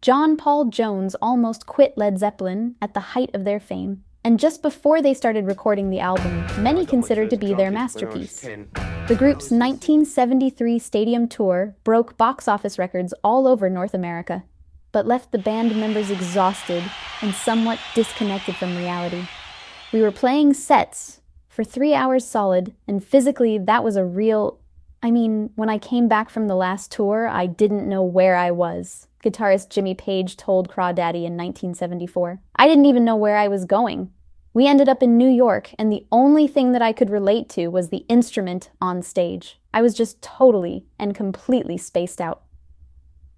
John Paul Jones almost quit Led Zeppelin at the height of their fame, and just before they started recording the album, many considered to be their masterpiece. The group's 1973 stadium tour broke box office records all over North America, but left the band members exhausted and somewhat disconnected from reality. We were playing sets for 3 hours solid, and physically that was a real... when I came back from the last tour, I didn't know where I was, guitarist Jimmy Page told Crawdaddy in 1974. I didn't even know where I was going. We ended up in New York, and the only thing that I could relate to was the instrument on stage. I was just totally and completely spaced out.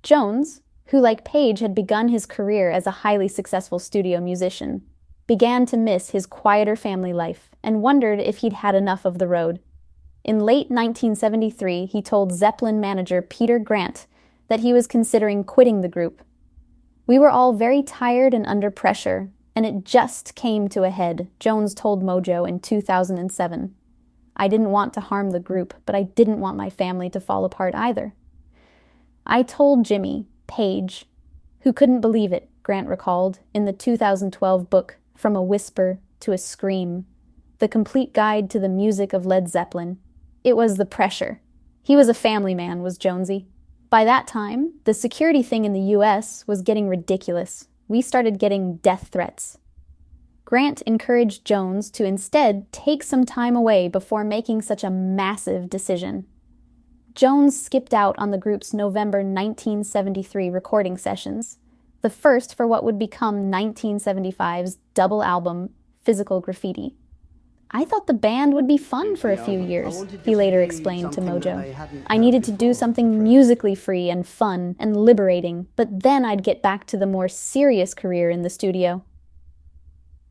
Jones, who like Page had begun his career as a highly successful studio musician, began to miss his quieter family life and wondered if he'd had enough of the road. In late 1973, he told Zeppelin manager Peter Grant that he was considering quitting the group. "We were all very tired and under pressure, and it just came to a head," Jones told Mojo in 2007. "I didn't want to harm the group, but I didn't want my family to fall apart either. I told Jimmy Page, who couldn't believe it," Grant recalled in the 2012 book From a Whisper to a Scream, The Complete Guide to the Music of Led Zeppelin. It was the pressure. He was a family man, was Jonesy. By that time, the security thing in the US was getting ridiculous. We started getting death threats. Grant encouraged Jones to instead take some time away before making such a massive decision. Jones skipped out on the group's November 1973 recording sessions, the first for what would become 1975's double album, Physical Graffiti. "I thought the band would be fun for a few years," he later explained to Mojo. "I needed to do something musically free and fun and liberating, but then I'd get back to the more serious career in the studio."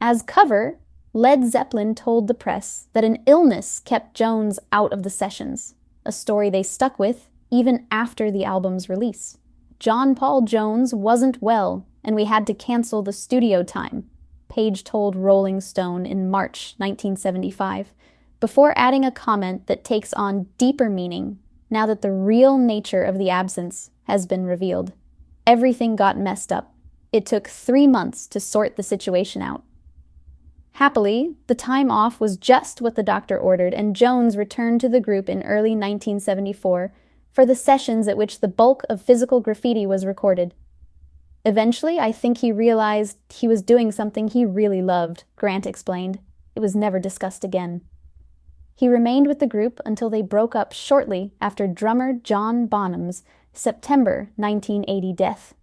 As cover, Led Zeppelin told the press that an illness kept Jones out of the sessions, a story they stuck with even after the album's release. "John Paul Jones wasn't well, and we had to cancel the studio time," Page told Rolling Stone in March 1975, before adding a comment that takes on deeper meaning now that the real nature of the absence has been revealed. "Everything got messed up. It took 3 months to sort the situation out." Happily, the time off was just what the doctor ordered, and Jones returned to the group in early 1974 for the sessions at which the bulk of Physical Graffiti was recorded. "Eventually, I think he realized he was doing something he really loved," Grant explained. "It was never discussed again." He remained with the group until they broke up shortly after drummer John Bonham's September 1980 death.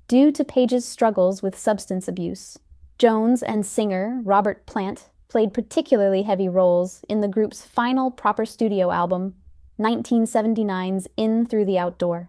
Due to Page's struggles with substance abuse, Jones and singer Robert Plant played particularly heavy roles in the group's final proper studio album, 1979's In Through the Outdoor.